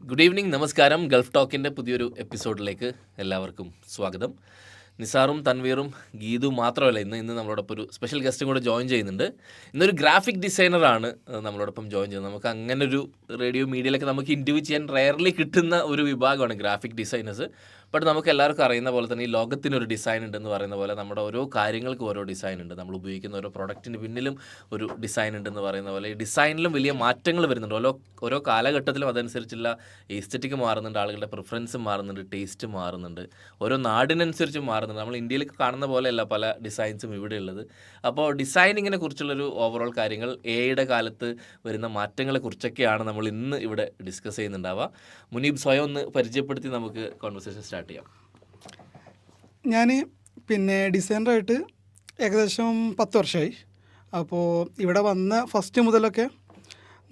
Good evening, നമസ്കാരം. Gulf ടോക്കിൻ്റെ പുതിയൊരു എപ്പിസോഡിലേക്ക് എല്ലാവർക്കും സ്വാഗതം. നിസാറും തൻവീറും ഗീതും മാത്രമല്ല ഇന്ന് നമ്മളോടൊപ്പം ഒരു സ്പെഷ്യൽ ഗസ്റ്റും കൂടെ ജോയിൻ ചെയ്യുന്നുണ്ട്. ഇന്നൊരു ഗ്രാഫിക് ഡിസൈനറാണ് നമ്മളോടൊപ്പം ജോയിൻ ചെയ്യുന്നത്. നമുക്ക് അങ്ങനെ ഒരു റേഡിയോ മീഡിയയിലൊക്കെ നമുക്ക് ഇൻ്റർവ്യൂ ചെയ്യാൻ റയർലി കിട്ടുന്ന ഒരു വിഭാഗമാണ് ഗ്രാഫിക് ഡിസൈനേഴ്സ്. ബട്ട് നമുക്ക് എല്ലാവർക്കും അറിയുന്ന പോലെ തന്നെ ഈ ലോകത്തിനൊരു ഡിസൈൻ ഉണ്ടെന്ന് പറയുന്ന പോലെ നമ്മുടെ ഓരോ കാര്യങ്ങൾക്കും ഓരോ ഡിസൈൻ ഉണ്ട്. നമ്മൾ ഉപയോഗിക്കുന്ന ഓരോ പ്രൊഡക്റ്റിന് പിന്നിലും ഒരു ഡിസൈൻ ഉണ്ടെന്ന് പറയുന്ന പോലെ ഈ ഡിസൈനിലും വലിയ മാറ്റങ്ങൾ വരുന്നുണ്ട്. ഓരോ കാലഘട്ടത്തിലും അതനുസരിച്ചുള്ള എസ്തെറ്റിക് മാറുന്നുണ്ട്, ആളുകളുടെ പ്രിഫറൻസ് മാറുന്നുണ്ട്, ടേസ്റ്റ് മാറുന്നുണ്ട്, ഓരോ നാടിനനുസരിച്ച് മാറുന്നുണ്ട്. നമ്മൾ ഇന്ത്യയിൽ കാണുന്ന പോലെയല്ല പല ഡിസൈൻസും ഇവിടെ ഉള്ളത്. അപ്പോൾ ഡിസൈനിങ്ങിനെ കുറിച്ചുള്ളൊരു ഓവറോൾ കാര്യങ്ങൾ, എയുടെ കാലത്ത് വരുന്ന മാറ്റങ്ങളെ കുറിച്ചൊക്കെയാണ് നമ്മൾ ഇന്ന് ഇവിടെ ഡിസ്കസ് ചെയ്യുന്നുണ്ടാവുക. മുനീബ് സ്വയം ഒന്ന് പരിചയപ്പെടുത്തി നമുക്ക് കോൺവെർസേഷൻ സ്റ്റാർട്ട് ചെയ്യാം. ഞാൻ ഡിസൈനറായിട്ട് ഏകദേശം 10 വർഷമായി. അപ്പോൾ ഇവിടെ വന്ന ഫസ്റ്റ് മുതലൊക്കെ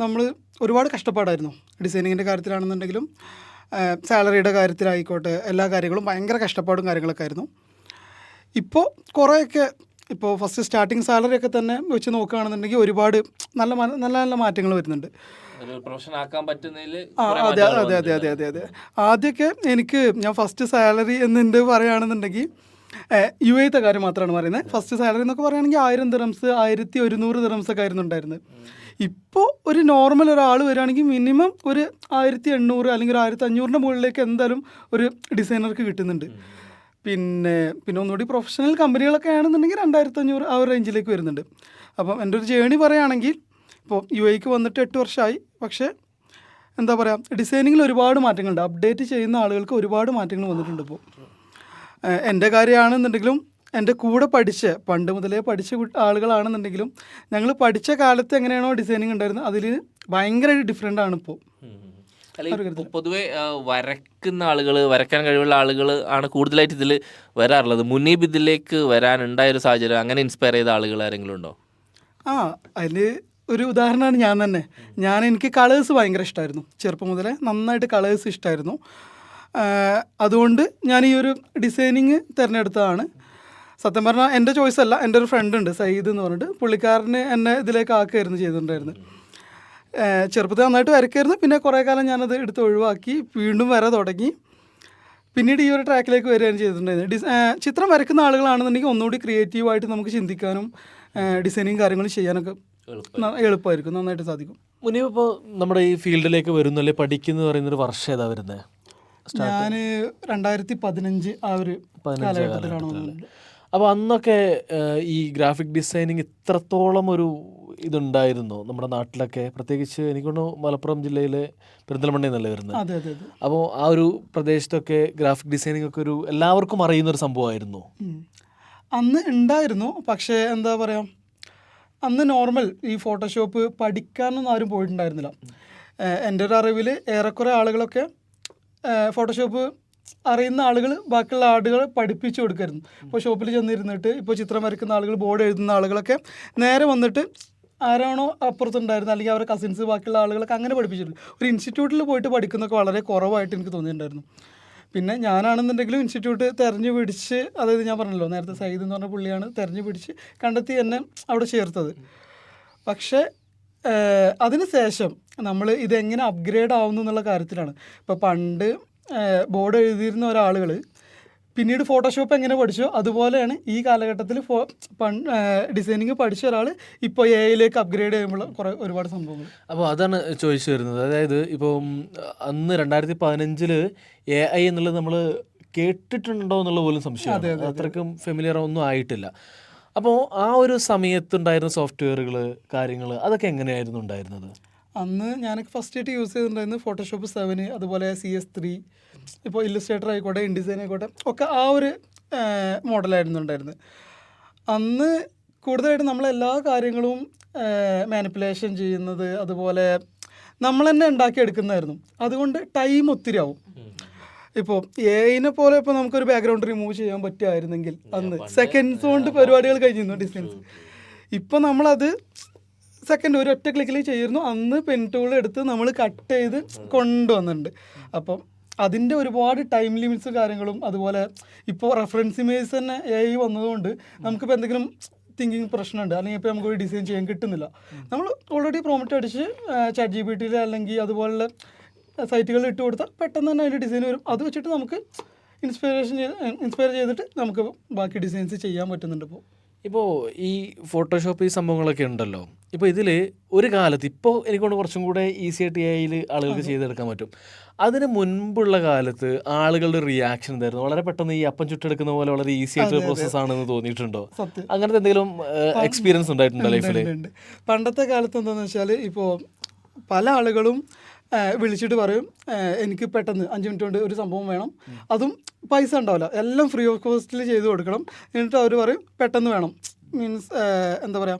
നമ്മൾ ഒരുപാട് കഷ്ടപ്പാടായിരുന്നു. ഡിസൈനിങ്ങിൻ്റെ കാര്യത്തിലാണെന്നുണ്ടെങ്കിലും സാലറിയുടെ കാര്യത്തിലായിക്കോട്ടെ, എല്ലാ കാര്യങ്ങളും ഭയങ്കര കഷ്ടപ്പാടും കാര്യങ്ങളൊക്കെ ആയിരുന്നു. ഇപ്പോൾ കുറേയൊക്കെ ഫസ്റ്റ് സ്റ്റാർട്ടിങ് സാലറിയൊക്കെ തന്നെ വെച്ച് നോക്കുകയാണെന്നുണ്ടെങ്കിൽ ഒരുപാട് നല്ല നല്ല മാറ്റങ്ങൾ വരുന്നുണ്ട്. അതെ. ആദ്യമൊക്കെ ഞാൻ ഫസ്റ്റ് സാലറി എന്നുണ്ട് പറയുകയാണെന്നുണ്ടെങ്കിൽ UAE കാര്യം മാത്രമാണ് പറയുന്നത്. ഫസ്റ്റ് സാലറി എന്നൊക്കെ പറയുകയാണെങ്കിൽ 1000 ദിറംസ്, 1100 ദിറംസൊക്കെ ആയിരുന്നു ഉണ്ടായിരുന്നത്. ഇപ്പോൾ ഒരു നോർമൽ ഒരാൾ വരികയാണെങ്കിൽ മിനിമം ഒരു 1800 അല്ലെങ്കിൽ 1500 മുകളിലേക്ക് എന്തായാലും ഒരു ഡിസൈനർക്ക് കിട്ടുന്നുണ്ട്. പിന്നെ ഒന്നുകൂടി പ്രൊഫഷണൽ കമ്പനികളൊക്കെ ആണെന്നുണ്ടെങ്കിൽ 2500 ആ ഒരു റേഞ്ചിലേക്ക് വരുന്നുണ്ട്. അപ്പം എൻ്റെ ഒരു ജേണി പറയുകയാണെങ്കിൽ ഇപ്പോൾ UAE വന്നിട്ട് 8 വർഷമായി. പക്ഷേ എന്താ പറയുക, ഡിസൈനിങ്ങിൽ ഒരുപാട് മാറ്റങ്ങളുണ്ട്. അപ്ഡേറ്റ് ചെയ്യുന്ന ആളുകൾക്ക് ഒരുപാട് മാറ്റങ്ങൾ വന്നിട്ടുണ്ട്. ഇപ്പോൾ എൻ്റെ കാര്യമാണെന്നുണ്ടെങ്കിലും എൻ്റെ കൂടെ പണ്ട് മുതലേ പഠിച്ച ആളുകളാണെന്നുണ്ടെങ്കിലും ഞങ്ങൾ പഠിച്ച കാലത്ത് എങ്ങനെയാണോ ഡിസൈനിങ് ഉണ്ടായിരുന്നത് അതിൽ ഭയങ്കര ഡിഫറെൻ്റ് ആണ് ഇപ്പോൾ. പൊതുവെ വരയ്ക്കുന്ന ആളുകൾ, വരയ്ക്കാൻ കഴിവുള്ള ആളുകൾ ആണ് കൂടുതലായിട്ട് ഇതിൽ വരാറുള്ളത്. മുനീബ് ഇതിലേക്ക് വരാനുണ്ടായൊരു സാഹചര്യം, അങ്ങനെ ഇൻസ്പയർ ചെയ്ത ആളുകൾ ആരെങ്കിലും ഉണ്ടോ? അതിൽ ഒരു ഉദാഹരണമാണ് എനിക്ക് കളേഴ്സ് ഭയങ്കര ഇഷ്ടമായിരുന്നു. ചെറുപ്പം മുതലേ നന്നായിട്ട് കളേഴ്സ് ഇഷ്ടമായിരുന്നു. അതുകൊണ്ട് ഞാൻ ഈ ഒരു ഡിസൈനിങ് തിരഞ്ഞെടുത്തതാണ്. സത്യം പറഞ്ഞാൽ എൻ്റെ ചോയ്സ് അല്ല. എൻ്റെ ഒരു ഫ്രണ്ട് ഉണ്ട്, സയ്യിദ് എന്ന് പറഞ്ഞിട്ട്. പുള്ളിക്കാരന് എന്നെ ഇതിലേക്ക് ആക്കുകയായിരുന്നു ചെയ്തിട്ടുണ്ടായിരുന്നത്. ചെറുപ്പത്തിൽ നന്നായിട്ട് വരയ്ക്കായിരുന്നു. പിന്നെ കുറേ കാലം ഞാനത് എടുത്ത് ഒഴിവാക്കി, വീണ്ടും വര തുടങ്ങി. പിന്നീട് ഈ ഒരു ട്രാക്കിലേക്ക് വരികയാണ് ചെയ്തിട്ടുണ്ടായിരുന്നത്. ചിത്രം വരയ്ക്കുന്ന ആളുകളാണെന്നുണ്ടെങ്കിൽ ഒന്നുകൂടി ക്രിയേറ്റീവായിട്ട് നമുക്ക് ചിന്തിക്കാനും ഡിസൈനിങ് കാര്യങ്ങൾ ചെയ്യാനൊക്കെ എളുപ്പമായിരിക്കും, നന്നായിട്ട് സാധിക്കും. മുനീബ് ഇപ്പോൾ നമ്മുടെ ഈ ഫീൽഡിലേക്ക് വരുന്നല്ലേ, പഠിക്കുന്ന പറയുന്നൊരു വർഷം ഏതാ വരുന്നത്? ഞാൻ 2015 ആ ഒരു കാലഘട്ടത്തിലാണ് വന്നത്. അപ്പോൾ അന്നൊക്കെ ഈ ഗ്രാഫിക് ഡിസൈനിങ് ഇത്രത്തോളം ഒരു ഇതുണ്ടായിരുന്നു നമ്മുടെ നാട്ടിലൊക്കെ, പ്രത്യേകിച്ച് എനിക്കൊന്ന് മലപ്പുറം ജില്ലയിലെ പെരിന്തൽമണ്ണയിൽ നിന്നല്ലേ വരുന്നത്. അതെ. അപ്പോൾ ആ ഒരു പ്രദേശത്തൊക്കെ ഗ്രാഫിക് ഡിസൈനിങ് ഒക്കെ ഒരു എല്ലാവർക്കും അറിയുന്നൊരു സംഭവമായിരുന്നു. അന്ന് ഉണ്ടായിരുന്നു. പക്ഷേ എന്താ പറയുക, അന്ന് നോർമൽ ഈ ഫോട്ടോഷോപ്പ് പഠിക്കാനൊന്നും ആരും പോയിട്ടുണ്ടായിരുന്നില്ല. എൻ്റെ ഒരു അറിവിൽ ഏറെക്കുറെ ആളുകളൊക്കെ ഫോട്ടോഷോപ്പ് അറിയുന്ന ആളുകൾ ബാക്കിയുള്ള ആളുകളെ പഠിപ്പിച്ചു കൊടുക്കായിരുന്നു. ഇപ്പോൾ ഷോപ്പിൽ ചെന്നിരുന്നിട്ട് ഇപ്പോൾ ചിത്രം വരയ്ക്കുന്ന ആളുകൾ, ബോർഡ് എഴുതുന്ന ആളുകളൊക്കെ നേരെ വന്നിട്ട് ആരാണോ അപ്പുറത്തുണ്ടായിരുന്നത് അല്ലെങ്കിൽ അവരുടെ കസിൻസ്, ബാക്കിയുള്ള ആളുകളൊക്കെ അങ്ങനെ പഠിപ്പിച്ചിട്ടുണ്ട്. ഒരു ഇൻസ്റ്റിറ്റ്യൂട്ടിൽ പോയിട്ട് പഠിക്കുന്നതൊക്കെ വളരെ കുറവായിട്ട് എനിക്ക് തോന്നിയിട്ടുണ്ടായിരുന്നു. പിന്നെ ഞാനാണെന്നുണ്ടെങ്കിലും ഇൻസ്റ്റിറ്റ്യൂട്ട് തിരഞ്ഞു പിടിച്ച്, അതായത് ഞാൻ പറഞ്ഞല്ലോ നേരത്തെ സയ്യിദ് എന്ന് പറഞ്ഞ പുള്ളിയാണ് തിരഞ്ഞു പിടിച്ച് കണ്ടെത്തി എന്നെ അവിടെ ചേർത്തത്. പക്ഷേ അതിന് ശേഷം നമ്മൾ ഇതെങ്ങനെ അപ്ഗ്രേഡ് ആവുന്നു എന്നുള്ള കാര്യത്തിലാണ്. ഇപ്പോൾ പണ്ട് ബോർഡ് എഴുതിയിരുന്ന ഒരാളുകൾ പിന്നീട് ഫോട്ടോഷോപ്പ് എങ്ങനെ പഠിച്ചോ അതുപോലെയാണ് ഈ കാലഘട്ടത്തിൽ ഡിസൈനിങ് പഠിച്ച ഒരാൾ ഇപ്പോൾ AI അപ്ഗ്രേഡ് ചെയ്യുമ്പോൾ ഒരുപാട് സംഭവങ്ങൾ. അപ്പോൾ അതാണ് ചോദിച്ചു വരുന്നത്. അതായത് ഇപ്പം അന്ന് 2015 AI എന്നുള്ളത് നമ്മൾ കേട്ടിട്ടുണ്ടോ എന്നുള്ള പോലും സംശയമാണ്. അത്രയ്ക്കും ഫെമിലിയർ ഒന്നും ആയിട്ടില്ല. അപ്പോൾ ആ ഒരു സമയത്തുണ്ടായിരുന്ന സോഫ്റ്റ്വെയറുകൾ, കാര്യങ്ങൾ അതൊക്കെ എങ്ങനെയായിരുന്നു ഉണ്ടായിരുന്നത്? അന്ന് ഞാൻ ഫസ്റ്റ് ആയിട്ട് യൂസ് ചെയ്തിട്ടുണ്ടായിരുന്നു ഫോട്ടോഷോപ്പ് 7, അതുപോലെ CS3, ഇപ്പോൾ ഇല്ലസ്ട്രേറ്റർ ആയിക്കോട്ടെ, ഇൻഡിസൈൻ ആയിക്കോട്ടെ, ഒക്കെ ആ ഒരു മോഡലായിരുന്നു ഉണ്ടായിരുന്നത്. അന്ന് കൂടുതലായിട്ട് നമ്മളെല്ലാ കാര്യങ്ങളും മാനിപ്പുലേഷൻ ചെയ്യുന്നത് അതുപോലെ നമ്മൾ തന്നെ ഉണ്ടാക്കിയെടുക്കുന്നതായിരുന്നു. അതുകൊണ്ട് ടൈം ഒത്തിരി ആവും. ഇപ്പോൾ AI പോലെ ഇപ്പോൾ നമുക്കൊരു ബാക്ക്ഗ്രൗണ്ട് റിമൂവ് ചെയ്യാൻ പറ്റുമായിരുന്നെങ്കിൽ അന്ന് സെക്കൻഡ്സ് കൊണ്ട് പരിപാടികൾ കഴിഞ്ഞിരുന്നു ഡിസൈൻസ്. ഇപ്പോൾ നമ്മളത് സെക്കൻഡ് ഒരൊറ്റ ക്ലിക്കിൽ ചെയ്യുന്നു. അന്ന് പെൻ ടൂൾ എടുത്ത് നമ്മൾ കട്ട് ചെയ്ത് കൊണ്ടുവന്നിട്ടുണ്ട്. അപ്പം അതിൻ്റെ ഒരുപാട് ടൈം ലിമിറ്റ്സ് കാര്യങ്ങളും, അതുപോലെ ഇപ്പോൾ റെഫറൻസ് ഇമേജ് തന്നെ AI വന്നതുകൊണ്ട് നമുക്കിപ്പോൾ എന്തെങ്കിലും തിങ്കിങ് പ്രശ്നമുണ്ട്, അല്ലെങ്കിൽ ഇപ്പോൾ നമുക്കൊരു ഡിസൈൻ ചെയ്യാൻ കിട്ടുന്നില്ല, നമ്മൾ ഓൾറെഡി പ്രോംപ്റ്റ് അടിച്ച് ChatGPT അല്ലെങ്കിൽ അതുപോലുള്ള സൈറ്റുകളിൽ ഇട്ട് കൊടുത്താൽ പെട്ടെന്ന് തന്നെ അതിൻ്റെ ഡിസൈൻ വരും. അത് വെച്ചിട്ട് നമുക്ക് ഇൻസ്പയർ ചെയ്തിട്ട് നമുക്ക് ബാക്കി ഡിസൈൻസ് ചെയ്യാൻ പറ്റുന്നുണ്ട് ഇപ്പോൾ. ഇപ്പോൾ ഈ ഫോട്ടോഷോപ്പ് ഈ സംഭവങ്ങളൊക്കെ ഉണ്ടല്ലോ, ഇപ്പോൾ ഇതിൽ ഒരു കാലത്ത് ഇപ്പോൾ എനിക്കൊണ്ട് കുറച്ചും കൂടെ ഈസി ആയിട്ട് AI ആളുകൾക്ക് ചെയ്തെടുക്കാൻ പറ്റും. അതിന് മുൻപുള്ള കാലത്ത് ആളുകളുടെ റിയാക്ഷൻ എന്തായിരുന്നു? വളരെ പെട്ടെന്ന് ഈ അപ്പം ചുട്ടെടുക്കുന്ന പോലെ വളരെ ഈസി ആയിട്ടുള്ള പ്രോസസ്സാണെന്ന് തോന്നിയിട്ടുണ്ടോ? സത്യം. അങ്ങനത്തെ എന്തെങ്കിലും എക്സ്പീരിയൻസ് ഉണ്ടായിട്ടുണ്ടോ ലൈഫിൽ? ഉണ്ട്. പണ്ടത്തെ കാലത്ത് എന്താണെന്ന് വെച്ചാൽ ഇപ്പോൾ പല ആളുകളും വിളിച്ചിട്ട് പറയും എനിക്ക് പെട്ടെന്ന് 5 മിനിറ്റ് കൊണ്ട് ഒരു സംഭവം വേണം, അതും പൈസ ഉണ്ടാവില്ല, എല്ലാം ഫ്രീ ഓഫ് കോസ്റ്റിൽ ചെയ്ത് കൊടുക്കണം. എന്നിട്ട് അവർ പറയും പെട്ടെന്ന് വേണം, മീൻസ് എന്താ പറയുക,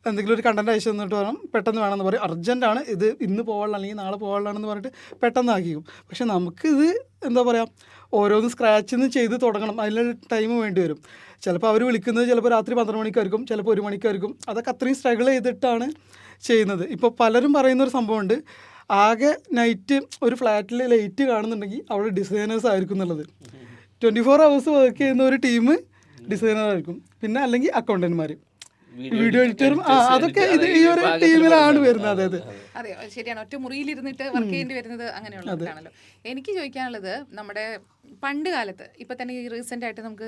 എന്തെങ്കിലും ഒരു കണ്ടൻറ്റ് അയച്ചു തന്നിട്ട് വേണം, പെട്ടെന്ന് വേണമെന്ന് പറയും, അർജൻറ്റാണ് ഇത്, ഇന്ന് പോകാനുള്ള അല്ലെങ്കിൽ നാളെ പോകാനുള്ളതാണെന്ന് പറഞ്ഞിട്ട് പെട്ടെന്ന് ആക്കിക്കും. പക്ഷെ നമുക്കിത് എന്താ പറയുക, ഓരോന്ന് സ്ക്രാച്ചിൽ നിന്ന് ചെയ്ത് തുടങ്ങണം, അതിനൊരു ടൈം വേണ്ടി വരും. ചിലപ്പോൾ അവർ വിളിക്കുന്നത് ചിലപ്പോൾ രാത്രി 12 മണിക്കായിരിക്കും, ചിലപ്പോൾ 1 മണിക്കായിരിക്കും. അതൊക്കെ അത്രയും സ്ട്രഗിൾ ചെയ്തിട്ടാണ് ചെയ്യുന്നത്. ഇപ്പോൾ പലരും പറയുന്നൊരു സംഭവമുണ്ട്, ആകെ നൈറ്റ് ഒരു ഫ്ലാറ്റിൽ ലൈറ്റ് കാണുന്നുണ്ടെങ്കിൽ അവിടെ ഡിസൈനേഴ്സ് ആയിരിക്കും എന്നുള്ളത്. 24 hours വർക്ക് ചെയ്യുന്ന ഒരു ടീം ഡിസൈനർ ആയിരിക്കും, പിന്നെ അല്ലെങ്കിൽ അക്കൗണ്ടന്റ്മാർ, വീഡിയോ എഡിറ്ററും, അതൊക്കെ ഇത് ഈ ഒരു ടീമിലാണ് വരുന്നത്. അതെ അതെ അതെ, ശരിയാണ്. ഒറ്റ മുറിയിലിരുന്നിട്ട് വർക്ക് ചെയ്യേണ്ടി വരുന്നത് അങ്ങനെയുള്ളതാണല്ലോ. എനിക്ക് ചോദിക്കാനുള്ളത്, നമ്മുടെ പണ്ട് കാലത്ത്, ഇപ്പം തന്നെ ഈ റീസെൻ്റ് ആയിട്ട് നമുക്ക്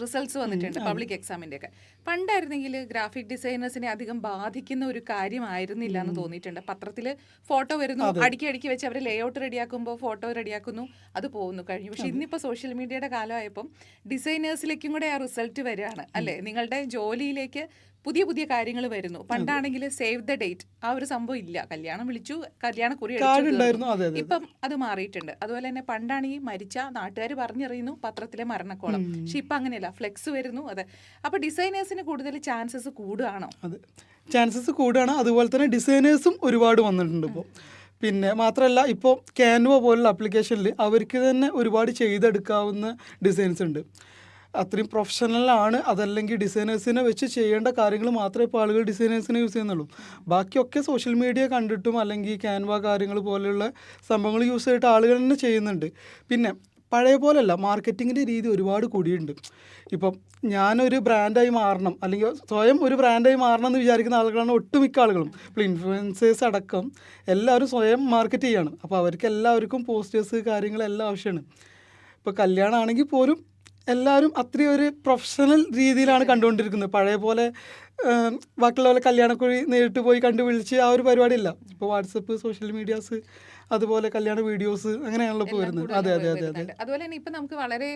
റിസൾട്ട്സ് വന്നിട്ടുണ്ട് പബ്ലിക് എക്സാമിൻ്റെ ഒക്കെ. പണ്ടായിരുന്നെങ്കിൽ ഗ്രാഫിക് ഡിസൈനേഴ്സിനെ അധികം ബാധിക്കുന്ന ഒരു കാര്യമായിരുന്നില്ല എന്ന് തോന്നിയിട്ടുണ്ട്. പത്രത്തിൽ ഫോട്ടോ വരുന്നു, അടുക്കി വെച്ച് അവർ ലേഔട്ട് റെഡിയാക്കുമ്പോൾ ഫോട്ടോ റെഡിയാക്കുന്നു, അത് പോകുന്നു, കഴിഞ്ഞു. പക്ഷെ ഇന്നിപ്പോൾ സോഷ്യൽ മീഡിയയുടെ കാലമായപ്പം ഡിസൈനേഴ്സിലേക്കും കൂടെ ആ റിസൾട്ട് വരികയാണ് അല്ലേ, നിങ്ങളുടെ ജോലിയിലേക്ക് പുതിയ പുതിയ കാര്യങ്ങൾ വരുന്നു. പണ്ടാണെങ്കിൽ സേവ് ദ ഡേറ്റ് ആ ഒരു സംഭവം ഇല്ല, കല്യാണം വിളിച്ചു, കല്യാണ കുറി അടിച്ചു. ഇപ്പം അത് മാറിയിട്ടുണ്ട്. അതുപോലെ തന്നെ പണ്ടാണെങ്കിൽ മരിച്ച നാട്ടുകാർ പറഞ്ഞറിയുന്നു, പത്രത്തിലെ മരണക്കോളം. പക്ഷെ ഇപ്പം അങ്ങനെയല്ല, ഫ്ലെക്സ് വരുന്നു. അതെ, അപ്പൊ ഡിസൈനേഴ്സിന് കൂടുതൽ ചാൻസസ് കൂടുകയാണോ? അതെ, ചാൻസസ് കൂടുകയാണ്. അതുപോലെ തന്നെ ഡിസൈനേഴ്സും ഒരുപാട് വന്നിട്ടുണ്ട് ഇപ്പോൾ. പിന്നെ മാത്രമല്ല, ഇപ്പോൾ ക്യാൻവ പോലുള്ള ആപ്ലിക്കേഷനിൽ അവർക്ക് തന്നെ ഒരുപാട് ചെയ്തെടുക്കാവുന്ന ഡിസൈൻസ് ഉണ്ട്. അത്രയും പ്രൊഫഷണലാണ്. അതല്ലെങ്കിൽ ഡിസൈനേഴ്സിനെ വെച്ച് ചെയ്യേണ്ട കാര്യങ്ങൾ മാത്രമേ ഇപ്പോൾ ആളുകൾ ഡിസൈനേഴ്സിനെ യൂസ് ചെയ്യുന്നുള്ളൂ. ബാക്കിയൊക്കെ സോഷ്യൽ മീഡിയ കണ്ടിട്ടും അല്ലെങ്കിൽ ക്യാൻവ കാര്യങ്ങൾ പോലെയുള്ള സംഭവങ്ങൾ യൂസ് ചെയ്തിട്ട് ആളുകൾ തന്നെ ചെയ്യുന്നുണ്ട്. പിന്നെ പഴയ പോലെയല്ല, മാർക്കറ്റിങ്ങിൻ്റെ രീതി ഒരുപാട് കൂടിയിട്ടുണ്ട്. ഇപ്പം ഞാനൊരു ബ്രാൻഡായി മാറണം, അല്ലെങ്കിൽ സ്വയം ഒരു ബ്രാൻഡായി മാറണം എന്ന് വിചാരിക്കുന്ന ആളുകളാണ് ഒട്ടുമിക്ക ആളുകളും. ഇപ്പോൾ ഇൻഫ്ലുവൻസേഴ്സ് അടക്കം എല്ലാവരും സ്വയം മാർക്കറ്റ് ചെയ്യാണ്. അപ്പോൾ അവർക്ക് എല്ലാവർക്കും പോസ്റ്റേഴ്സ് കാര്യങ്ങളെല്ലാം ആവശ്യമാണ്. ഇപ്പോൾ കല്യാണമാണെങ്കിൽ പോലും എല്ലാവരും അത്രയും ഒരു പ്രൊഫഷണൽ രീതിയിലാണ് കണ്ടുകൊണ്ടിരിക്കുന്നത്. പഴയ പോലെ ബാക്കിയുള്ള പോലെ കല്യാണക്കുഴി നേരിട്ട് പോയി കണ്ടുപിടിച്ച് ആ ഒരു പരിപാടിയില്ല. ഇപ്പോൾ വാട്സപ്പ്, സോഷ്യൽ മീഡിയാസ്, അതുപോലെ കല്യാണ വീഡിയോസ്, അങ്ങനെയാണല്ലോ ഇപ്പോൾ വരുന്നത്. അതെ അതെ അതെ അതെ. അതുപോലെ തന്നെ ഇപ്പം നമുക്ക് വളരെ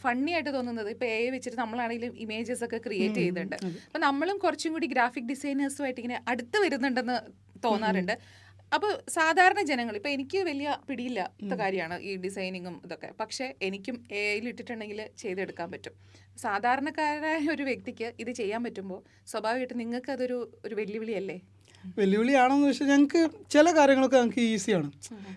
ഫണ്ണി ആയിട്ട് തോന്നുന്നത്, ഇപ്പോൾ AI വെച്ചിട്ട് നമ്മളാണെങ്കിലും ഇമേജസ് ഒക്കെ ക്രിയേറ്റ് ചെയ്യുന്നുണ്ട്. അപ്പം നമ്മളും കുറച്ചും കൂടി ഗ്രാഫിക് ഡിസൈനേഴ്സുമായിട്ട് ഇങ്ങനെ അടുത്ത് വരുന്നുണ്ടെന്ന് തോന്നാറുണ്ട്. അപ്പോൾ സാധാരണ ജനങ്ങൾ, ഇപ്പോൾ എനിക്ക് വലിയ പിടിയില്ലാത്ത കാര്യമാണ് ഈ ഡിസൈനിങ്ങും ഇതൊക്കെ, പക്ഷേ എനിക്കും AI ഇട്ടിട്ടുണ്ടെങ്കിൽ ചെയ്തെടുക്കാൻ പറ്റും. സാധാരണക്കാരായ ഒരു വ്യക്തിക്ക് ഇത് ചെയ്യാൻ പറ്റുമ്പോൾ സ്വാഭാവികമായിട്ട് നിങ്ങൾക്ക് അതൊരു വെല്ലുവിളിയല്ലേ? വെല്ലുവിളിയാണെന്ന് വെച്ചാൽ ഞങ്ങൾക്ക് ചില കാര്യങ്ങളൊക്കെ ഞങ്ങൾക്ക് ഈസിയാണ്.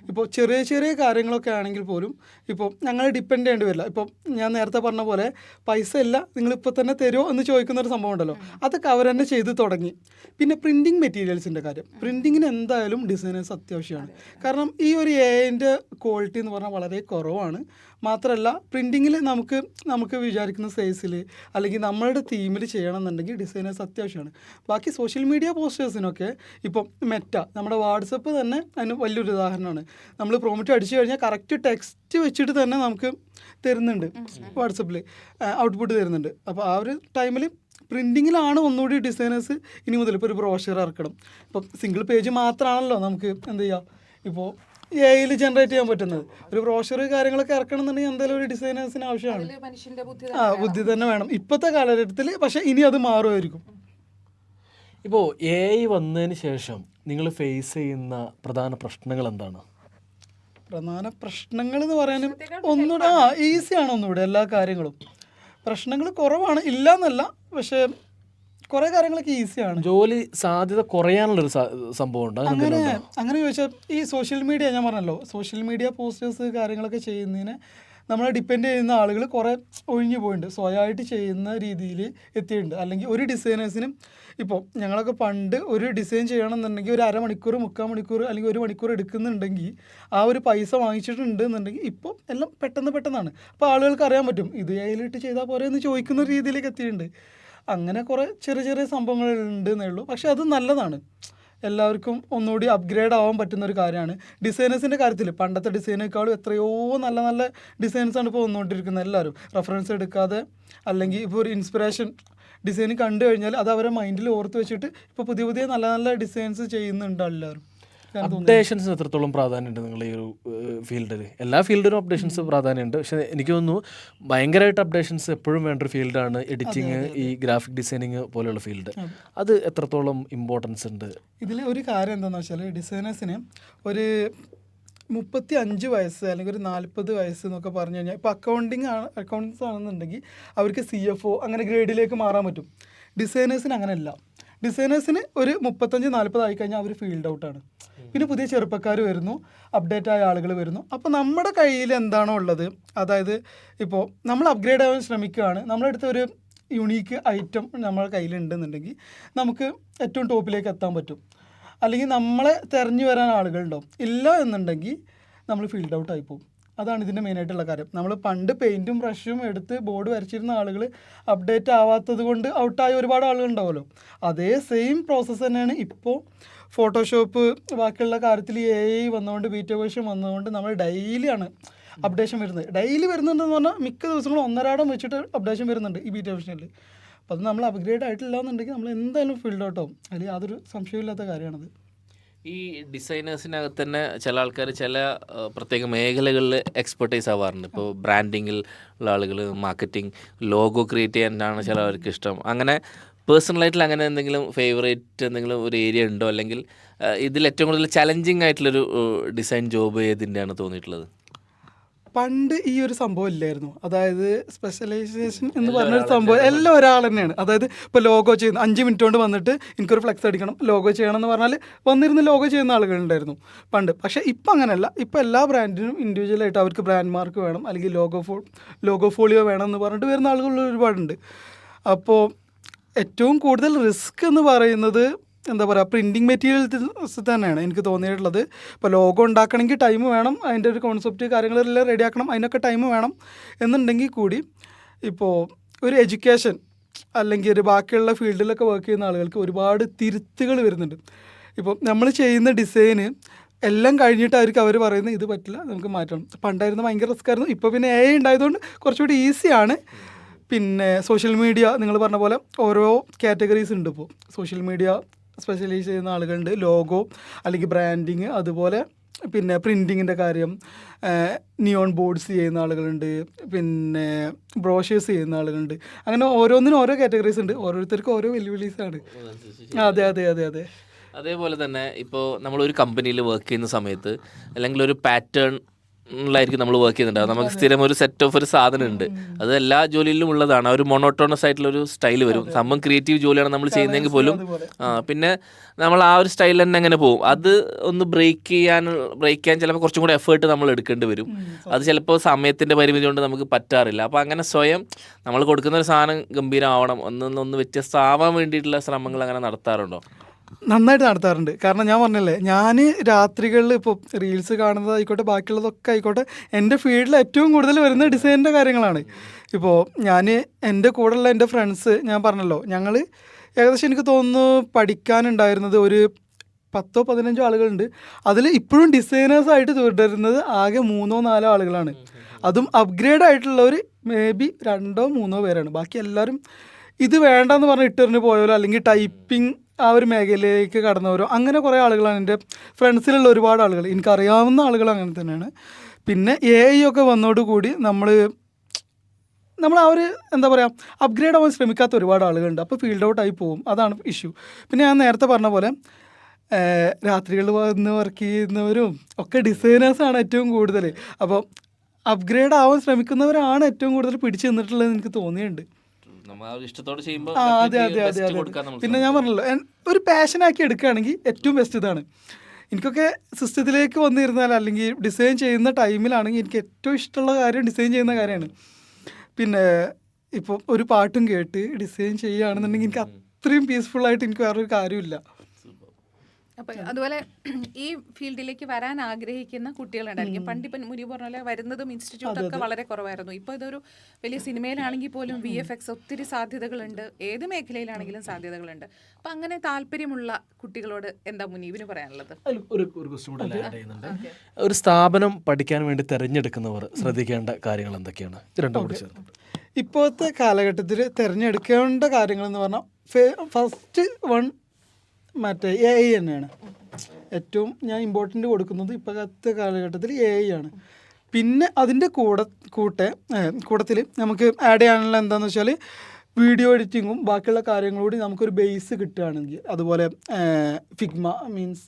ഇപ്പോൾ ചെറിയ ചെറിയ കാര്യങ്ങളൊക്കെ ആണെങ്കിൽ പോലും ഇപ്പോൾ ഞങ്ങൾ ഡിപ്പെൻഡ് ചെയ്യേണ്ടി വരില്ല. ഇപ്പോൾ ഞാൻ നേരത്തെ പറഞ്ഞ പോലെ പൈസ ഇല്ല, നിങ്ങളിപ്പോൾ തന്നെ തരുമോ എന്ന് ചോദിക്കുന്നൊരു സംഭവം ഉണ്ടല്ലോ, അതൊക്കെ അവർ തന്നെ ചെയ്ത് തുടങ്ങി. പിന്നെ പ്രിൻറ്റിങ് മെറ്റീരിയൽസിൻ്റെ കാര്യം, പ്രിൻറ്റിങ്ങിന് എന്തായാലും ഡിസൈനേഴ്സ് അത്യാവശ്യമാണ്. കാരണം ഈ ഒരു AI ക്വാളിറ്റി എന്ന് പറഞ്ഞാൽ വളരെ കുറവാണ്. മാത്രമല്ല പ്രിൻറ്റിങ്ങിൽ നമുക്ക് വിചാരിക്കുന്ന സൈസിൽ അല്ലെങ്കിൽ നമ്മളുടെ തീമിൽ ചെയ്യണമെന്നുണ്ടെങ്കിൽ ഡിസൈനേഴ്സ് അത്യാവശ്യമാണ്. ബാക്കി സോഷ്യൽ മീഡിയ പോസ്റ്റേഴ്സിനൊക്കെ ഇപ്പം മെറ്റ, നമ്മുടെ വാട്സപ്പ് തന്നെ അതിന് വലിയൊരു ഉദാഹരണമാണ്. നമ്മൾ പ്രോംപ്റ്റ് അടിച്ചു കഴിഞ്ഞാൽ കറക്റ്റ് ടെക്സ്റ്റ് വെച്ചിട്ട് തന്നെ നമുക്ക് തരുന്നുണ്ട്, വാട്സപ്പിൽ ഔട്ട്പുട്ട് തരുന്നുണ്ട്. അപ്പോൾ ആ ഒരു ടൈമിൽ പ്രിൻറ്റിങ്ങിലാണ് ഒന്നുകൂടി ഡിസൈനേഴ്സ് ഇനി മുതൽ ഇപ്പോൾ ഒരു ബ്രോഷർ ഇറക്കണം. ഇപ്പം സിംഗിൾ പേജ് മാത്രമാണല്ലോ നമുക്ക് എന്ത് ചെയ്യാം ഇപ്പോൾ AI ജനറേറ്റ് ചെയ്യാൻ പറ്റുന്നത്. ഒരു ബ്രോഷർ കാര്യങ്ങളൊക്കെ ഇറക്കണം എന്നുണ്ടെങ്കിൽ എന്തായാലും ഒരു ഡിസൈനേഴ്സിന് ആവശ്യമാണ്. ബുദ്ധി തന്നെ വേണം ഇപ്പോഴത്തെ കാലഘട്ടത്തിൽ. പക്ഷേ ഇനി അത് മാറുമായിരിക്കും. ഇപ്പോൾ AI വന്നതിന് ശേഷം നിങ്ങൾ ഫേസ് ചെയ്യുന്ന പ്രധാന പ്രശ്നങ്ങൾ എന്താണ്? പ്രധാന പ്രശ്നങ്ങൾ എന്ന് പറയാനും ഒന്നുകൂടെ ഈസിയാണ്, ഒന്നുകൂടെ എല്ലാ കാര്യങ്ങളും. പ്രശ്നങ്ങൾ കുറവാണ്, ഇല്ല എന്നല്ല, പക്ഷേ കുറേ കാര്യങ്ങളൊക്കെ ഈസിയാണ്. ജോലി സാധ്യത കുറയാനുള്ളൊരു സംഭവം ഉണ്ട് അങ്ങനെ ചോദിച്ചാൽ ഈ സോഷ്യൽ മീഡിയ, ഞാൻ പറഞ്ഞല്ലോ, സോഷ്യൽ മീഡിയ പോസ്റ്റേഴ്സ് കാര്യങ്ങളൊക്കെ ചെയ്യുന്നതിന് നമ്മളെ ഡിപ്പെൻഡ് ചെയ്യുന്ന ആളുകൾ കുറേ ഒഴിഞ്ഞു പോയിട്ടുണ്ട്, സ്വയമായിട്ട് ചെയ്യുന്ന രീതിയിൽ എത്തിയിട്ടുണ്ട്. അല്ലെങ്കിൽ ഒരു ഡിസൈനേഴ്സിനും ഇപ്പോൾ ഞങ്ങളൊക്കെ പണ്ട് ഒരു ഡിസൈൻ ചെയ്യണമെന്നുണ്ടെങ്കിൽ ഒരു അരമണിക്കൂർ, 3/4 മണിക്കൂർ അല്ലെങ്കിൽ 1 മണിക്കൂർ എടുക്കുന്നുണ്ടെങ്കിൽ ആ ഒരു പൈസ വാങ്ങിച്ചിട്ടുണ്ട് എന്നുണ്ടെങ്കിൽ ഇപ്പോൾ എല്ലാം പെട്ടെന്നാണ്. അപ്പോൾ ആളുകൾക്ക് അറിയാൻ പറ്റും ഇത് AI ചെയ്താൽ പോരെ എന്ന് ചോദിക്കുന്ന രീതിയിലേക്ക് എത്തിയിട്ടുണ്ട്. അങ്ങനെ കുറേ ചെറിയ ചെറിയ സംഭവങ്ങളുണ്ടെന്നേ ഉള്ളൂ. പക്ഷെ അത് നല്ലതാണ്. എല്ലാവർക്കും ഒന്നുകൂടി അപ്ഗ്രേഡ് ആവാൻ പറ്റുന്ന ഒരു കാര്യമാണ്. ഡിസൈനേഴ്സിൻ്റെ കാര്യത്തിൽ പണ്ടത്തെ ഡിസൈനേക്കാളും എത്രയോ നല്ല നല്ല ഡിസൈൻസാണ് ഇപ്പോൾ വന്നുകൊണ്ടിരിക്കുന്നത്. എല്ലാവരും റെഫറൻസ് എടുക്കാതെ അല്ലെങ്കിൽ ഇപ്പോൾ ഒരു ഇൻസ്പിറേഷൻ ഡിസൈൻ കണ്ടു കഴിഞ്ഞാൽ അത് അവരെ മൈൻഡിൽ ഓർത്ത് വെച്ചിട്ട് ഇപ്പോൾ പുതിയ പുതിയ നല്ല നല്ല ഡിസൈൻസ് ചെയ്യുന്നുണ്ട് എല്ലാവരും. അപ്ഡേഷൻസിന് എത്രത്തോളം പ്രാധാന്യമുണ്ട് നിങ്ങളുടെ ഈ ഒരു ഫീൽഡിൽ? എല്ലാ ഫീൽഡിനും അപ്ഡേഷൻസ് പ്രാധാന്യമുണ്ട്, പക്ഷേ എനിക്ക് തോന്നുന്നു ഭയങ്കരമായിട്ട് അപ്ഡേഷൻസ് എപ്പോഴും വേണ്ട ഒരു ഫീൽഡാണ് എഡിറ്റിങ്, ഈ ഗ്രാഫിക് ഡിസൈനിങ് പോലെയുള്ള ഫീൽഡ്. അത് എത്രത്തോളം ഇമ്പോർട്ടൻസ് ഉണ്ട്? ഇതിൽ ഒരു കാര്യം എന്താണെന്ന് വെച്ചാൽ ഡിസൈനേഴ്സിന് ഒരു 35 വയസ്സ് അല്ലെങ്കിൽ ഒരു 40 വയസ്സ് എന്നൊക്കെ പറഞ്ഞു കഴിഞ്ഞാൽ ഇപ്പോൾ അക്കൗണ്ട്സ് ആണെന്നുണ്ടെങ്കിൽ അവർക്ക് CFO അങ്ങനെ ഗ്രേഡിലേക്ക് മാറാൻ പറ്റും. ഡിസൈനേഴ്സിന് അങ്ങനെയല്ല. ഡിസൈനേഴ്സിന് ഒരു 35-40 ആയിക്കഴിഞ്ഞാൽ അവർ ഫീൽഡ് ഔട്ടാണ്. പിന്നെ പുതിയ ചെറുപ്പക്കാർ വരുന്നു, അപ്ഡേറ്റ് ആയ ആളുകൾ വരുന്നു. അപ്പോൾ നമ്മുടെ കയ്യിൽ എന്താണോ ഉള്ളത്, അതായത് ഇപ്പോൾ നമ്മൾ അപ്ഗ്രേഡ് ആവാൻ ശ്രമിക്കുകയാണ്, നമ്മളെടുത്ത ഒരു യുണീക്ക് ഐറ്റം നമ്മുടെ കയ്യിലുണ്ടെന്നുണ്ടെങ്കിൽ നമുക്ക് ഏറ്റവും ടോപ്പിലേക്ക് എത്താൻ പറ്റും. അല്ലെങ്കിൽ നമ്മളെ തിരഞ്ഞു വരാൻ ആളുകളുണ്ടാവും. ഇല്ല എന്നുണ്ടെങ്കിൽ നമ്മൾ ഫീൽഡ് ഔട്ട് ആയി പോകും. അതാണ് ഇതിൻ്റെ മെയിനായിട്ടുള്ള കാര്യം. നമ്മൾ പണ്ട് പെയിൻറ്റും ബ്രഷും എടുത്ത് ബോർഡ് വരച്ചിരുന്ന ആളുകൾ അപ്ഡേറ്റ് ആവാത്തത് കൊണ്ട് ഔട്ടായ ഒരുപാട് ആളുകളുണ്ടാവുമല്ലോ. അതേ സെയിം പ്രോസസ്സ് തന്നെയാണ് ഇപ്പോൾ ഫോട്ടോഷോപ്പ് ബാക്കിയുള്ള കാര്യത്തിൽ AI വന്നതുകൊണ്ട്, ബീറ്റ വേർഷൻ വന്നതുകൊണ്ട് നമ്മൾ ഡെയിലിയാണ് അപ്ഡേഷൻ വരുന്നത്. ഡെയിലി വരുന്നുണ്ടെന്ന് പറഞ്ഞാൽ മിക്ക ദിവസങ്ങളും ഒന്നരാടം വെച്ചിട്ട് അപ്ഡേഷൻ വരുന്നുണ്ട് ഈ ബീറ്റ വേർഷനിൽ. അപ്പോൾ അത് നമ്മൾ അപ്ഗ്രേഡ് ആയിട്ടില്ല എന്നുണ്ടെങ്കിൽ നമ്മൾ എന്തായാലും ഫീൽഡ് ഔട്ട് ആവും. അതിൽ യാതൊരു സംശയമില്ലാത്ത കാര്യമാണത്. ഈ ഡിസൈനേഴ്സിനകത്ത് തന്നെ ചില ആൾക്കാർ ചില പ്രത്യേക മേഖലകളിൽ എക്സ്പെർട്ടൈസ് ആവാറുണ്ട്. ഇപ്പോൾ ബ്രാൻഡിങ്ങിൽ ഉള്ള ആളുകൾ, മാർക്കറ്റിംഗ്, ലോഗോ ക്രിയേറ്റ് ചെയ്യാനാണ് ചിലവർക്ക് ഇഷ്ടം. അങ്ങനെ പേഴ്സണലായിട്ടുള്ള അങ്ങനെ എന്തെങ്കിലും ഫേവറേറ്റ് എന്തെങ്കിലും ഒരു ഏരിയ ഉണ്ടോ? അല്ലെങ്കിൽ ഇതിൽ ഏറ്റവും കൂടുതൽ ചലഞ്ചിങ് ആയിട്ടുള്ളൊരു ഡിസൈൻ ജോബ് ഏതിൻ്റെയാണ് തോന്നിയിട്ടുള്ളത്? പണ്ട് ഈ ഒരു സംഭവം ഇല്ലായിരുന്നു. അതായത് സ്പെഷ്യലൈസേഷൻ എന്ന് പറഞ്ഞൊരു സംഭവം എല്ലാം ഒരാൾ തന്നെയാണ്. അതായത് ഇപ്പോൾ ലോഗോ ചെയ്യുന്ന 5 മിനിറ്റ് കൊണ്ട് വന്നിട്ട് എനിക്കൊരു ഫ്ലെക്സ് അടിക്കണം, ലോഗോ ചെയ്യണം എന്ന് പറഞ്ഞാൽ വന്നിരുന്ന് ലോഗോ ചെയ്യുന്ന ആളുകളുണ്ടായിരുന്നു പണ്ട്. പക്ഷേ ഇപ്പം അങ്ങനെയല്ല. ഇപ്പോൾ എല്ലാ ബ്രാൻഡിനും ഇൻഡിവിജ്വലായിട്ട് അവർക്ക് ബ്രാൻഡ് മാർക്ക് വേണം, അല്ലെങ്കിൽ ലോഗോ ഫോളിയോ വേണം എന്ന് പറഞ്ഞിട്ട് വരുന്ന ആളുകൾ ഒരുപാടുണ്ട്. അപ്പോൾ ഏറ്റവും കൂടുതൽ റിസ്ക് എന്ന് പറയുന്നത് എന്താ പറയുക, പ്രിൻറ്റിങ് മെറ്റീരിയൽസ് തന്നെയാണ് എനിക്ക് തോന്നിയിട്ടുള്ളത്. ഇപ്പോൾ ലോഗോ ഉണ്ടാക്കണമെങ്കിൽ ടൈം വേണം, അതിൻ്റെ ഒരു കോൺസെപ്റ്റ് കാര്യങ്ങളെല്ലാം റെഡിയാക്കണം, അതിനൊക്കെ ടൈം വേണം. എന്നുണ്ടെങ്കിൽ കൂടി ഇപ്പോൾ ഒരു എഡ്യൂക്കേഷൻ അല്ലെങ്കിൽ ഒരു ബാക്കിയുള്ള ഫീൽഡിലൊക്കെ വർക്ക് ചെയ്യുന്ന ആളുകൾക്ക് ഒരുപാട് തിരുത്തുകൾ വരുന്നുണ്ട്. ഇപ്പോൾ നമ്മൾ ചെയ്യുന്ന ഡിസൈന് എല്ലാം കഴിഞ്ഞിട്ടായിരിക്കും അവർ പറയുന്നത് ഇത് പറ്റില്ല, നമുക്ക് മാറ്റണം. പണ്ടായിരുന്നു ഭയങ്കര റിസ്ക് ആയിരുന്നു. ഇപ്പോൾ പിന്നെ AI ഉണ്ടായതുകൊണ്ട് കുറച്ചുകൂടി ഈസിയാണ്. പിന്നെ സോഷ്യൽ മീഡിയ നിങ്ങൾ പറഞ്ഞ പോലെ ഓരോ കാറ്റഗറീസ് ഉണ്ട്. ഇപ്പോൾ സോഷ്യൽ മീഡിയ സ്പെഷ്യലൈസ് ചെയ്യുന്ന ആളുകളുണ്ട്, ലോഗോ അല്ലെങ്കിൽ ബ്രാൻഡിങ്, അതുപോലെ പിന്നെ പ്രിൻറ്റിങ്ങിൻ്റെ കാര്യം, നിയോൺ ബോർഡ്സ് ചെയ്യുന്ന ആളുകളുണ്ട്, പിന്നെ ബ്രോഷേഴ്സ് ചെയ്യുന്ന ആളുകളുണ്ട്. അങ്ങനെ ഓരോന്നിനും ഓരോ കാറ്റഗറീസ് ഉണ്ട്. ഓരോരുത്തർക്കും ഓരോ വെല്ലുവിളീസാണ്. അതെ അതെ അതെ അതെ അതേപോലെ തന്നെ ഇപ്പോൾ നമ്മളൊരു കമ്പനിയിൽ വർക്ക് ചെയ്യുന്ന സമയത്ത് അല്ലെങ്കിൽ ഒരു പാറ്റേണിലായിരിക്കും നമ്മൾ വർക്ക് ചെയ്യുന്നുണ്ടാവും. നമുക്ക് സ്ഥിരം ഒരു സെറ്റ് ഓഫ് ഒരു സാധനം ഉണ്ട്. അത് എല്ലാ ജോലിയിലും ഉള്ളതാണ്. ഒരു മൊണോട്ടോണസ് ആയിട്ടുള്ളൊരു സ്റ്റൈൽ വരും. സംഭവം ക്രിയേറ്റീവ് ജോലിയാണ് നമ്മൾ ചെയ്യുന്നതെങ്കിൽ പോലും പിന്നെ നമ്മൾ ആ ഒരു സ്റ്റൈൽ തന്നെ അങ്ങനെ പോകും. അത് ഒന്ന് ബ്രേക്ക് ചെയ്യാൻ ചിലപ്പോൾ കുറച്ചും കൂടി എഫേർട്ട് നമ്മൾ എടുക്കേണ്ടി വരും. അത് ചിലപ്പോൾ സമയത്തിൻ്റെ പരിമിതി കൊണ്ട് നമുക്ക് പറ്റാറില്ല. അപ്പോൾ അങ്ങനെ സ്വയം നമ്മൾ കൊടുക്കുന്ന ഒരു സാധനം ഗംഭീരമാവണം, ഒന്ന് വ്യത്യസ്തമാവാൻ വേണ്ടിയിട്ടുള്ള ശ്രമങ്ങൾ അങ്ങനെ നടത്താറുണ്ടോ? നന്നായിട്ട് നടത്താറുണ്ട്. കാരണം ഞാൻ പറഞ്ഞല്ലേ, ഞാൻ രാത്രികളിൽ ഇപ്പോൾ റീൽസ് കാണുന്നതായിക്കോട്ടെ ബാക്കിയുള്ളതൊക്കെ ആയിക്കോട്ടെ, എൻ്റെ ഫീൽഡിൽ ഏറ്റവും കൂടുതൽ വരുന്ന ഡിസൈനിൻ്റെ കാര്യങ്ങളാണ്. ഇപ്പോൾ ഞാൻ എൻ്റെ കൂടെയുള്ള എൻ്റെ ഫ്രണ്ട്സ്, ഞാൻ പറഞ്ഞല്ലോ, ഞങ്ങൾ ഏകദേശം എനിക്ക് തോന്നുന്നു പഠിക്കാനുണ്ടായിരുന്നത് ഒരു 10-15 ആളുകളുണ്ട്. അതിൽ ഇപ്പോഴും ഡിസൈനേഴ്സായിട്ട് തുടരുന്നത് ആകെ 3-4 ആളുകളാണ്. അതും അപ്ഗ്രേഡ് ആയിട്ടുള്ളവർ മേ ബി 2-3 പേരാണ്. ബാക്കി എല്ലാവരും ഇത് വേണ്ടെന്ന് പറഞ്ഞ് ഇട്ടെറിഞ്ഞ് പോയവരോ അല്ലെങ്കിൽ ടൈപ്പിംഗ് ആ ഒരു മേഖലയിലേക്ക് കടന്നവരോ അങ്ങനെ കുറേ ആളുകളാണ് എൻ്റെ ഫ്രണ്ട്സിലുള്ള ഒരുപാട് ആളുകൾ. എനിക്കറിയാവുന്ന ആളുകൾ അങ്ങനെ തന്നെയാണ്. പിന്നെ AI ഒക്കെ വന്നതോടുകൂടി നമ്മൾ ആ ഒരു എന്താ പറയുക അപ്ഗ്രേഡ് ആവാൻ ശ്രമിക്കാത്ത ഒരുപാട് ആളുകളുണ്ട്. അപ്പോൾ ഫീൽഡ് ഔട്ടായി പോകും. അതാണ് ഇഷ്യൂ. പിന്നെ ഞാൻ നേരത്തെ പറഞ്ഞ പോലെ രാത്രികളിൽ വന്ന് വർക്ക് ചെയ്യുന്നവരും ഒക്കെ ഡിസൈനേഴ്സാണ് ഏറ്റവും കൂടുതൽ. അപ്പോൾ അപ്ഗ്രേഡ് ആവാൻ ശ്രമിക്കുന്നവരാണ് ഏറ്റവും കൂടുതൽ പിടിച്ചു നിന്നിട്ടുള്ളത് എനിക്ക് തോന്നിയിട്ടുണ്ട്. ഇഷ്ടത്തോടെ ചെയ്യുമ്പോൾ അതെ അതെ അതെ അതെ. പിന്നെ ഞാൻ പറഞ്ഞല്ലോ, ഒരു പാഷനാക്കി എടുക്കുകയാണെങ്കിൽ ഏറ്റവും ബെസ്റ്റ് ഇതാണ്. എനിക്കൊക്കെ സിസ്റ്റത്തിലേക്ക് വന്നിരുന്നാൽ അല്ലെങ്കിൽ ഡിസൈൻ ചെയ്യുന്ന ടൈമിലാണെങ്കിൽ എനിക്ക് ഏറ്റവും ഇഷ്ടമുള്ള കാര്യം ഡിസൈൻ ചെയ്യുന്ന കാര്യമാണ്. പിന്നെ ഇപ്പോൾ ഒരു പാട്ടും കേട്ട് ഡിസൈൻ ചെയ്യുകയാണെന്നുണ്ടെങ്കിൽ എനിക്ക് അത്രയും പീസ്ഫുള്ളായിട്ട് എനിക്ക് വേറൊരു കാര്യമില്ല. അപ്പൊ അതുപോലെ ഈ ഫീൽഡിലേക്ക് വരാൻ ആഗ്രഹിക്കുന്ന കുട്ടികളുണ്ടായിരിക്കും. പണ്ടിപ്പം മുനി പറഞ്ഞ പോലെ വരുന്നതും ഇൻസ്റ്റിറ്റ്യൂട്ടൊക്കെ വളരെ കുറവായിരുന്നു. ഇപ്പോൾ ഇതൊരു വലിയ സിനിമയിലാണെങ്കിൽ പോലും VFX ഒത്തിരി സാധ്യതകളുണ്ട്, ഏത് മേഖലയിലാണെങ്കിലും സാധ്യതകളുണ്ട്. അപ്പം അങ്ങനെ താല്പര്യമുള്ള കുട്ടികളോട് എന്താ മുനീബിന് പറയാനുള്ളത്? ഒരു ക്വസ്റ്റ്യൻ കൂടെ ആഡ് ചെയ്യുന്നുണ്ട്. ഒരു സ്ഥാപനം പഠിക്കാൻ വേണ്ടി തിരഞ്ഞെടുക്കുന്നവർ ശ്രദ്ധിക്കേണ്ട കാര്യങ്ങൾ എന്തൊക്കെയാണ്? ഇത് രണ്ടും കൂടി ചേർന്നിട്ട്. ഇപ്പോഴത്തെ കാലഘട്ടത്തിൽ തിരഞ്ഞെടുക്കേണ്ട കാര്യങ്ങൾ എന്ന് പറഞ്ഞാൽ ഫസ്റ്റ് വൺ മറ്റേ AI തന്നെയാണ് ഏറ്റവും ഞാൻ ഇമ്പോർട്ടൻ്റ് കൊടുക്കുന്നത്. ഇപ്പോഴത്തെ കാലഘട്ടത്തിൽ AI ആണ്. പിന്നെ അതിൻ്റെ കൂട്ടത്തിൽ നമുക്ക് ആഡ് ചെയ്യാനുള്ള എന്താണെന്ന് വെച്ചാൽ വീഡിയോ എഡിറ്റിങ്ങും ബാക്കിയുള്ള കാര്യങ്ങളൂടി നമുക്കൊരു ബേസ് കിട്ടുകയാണെങ്കിൽ, അതുപോലെ ഫിഗ്മ മീൻസ്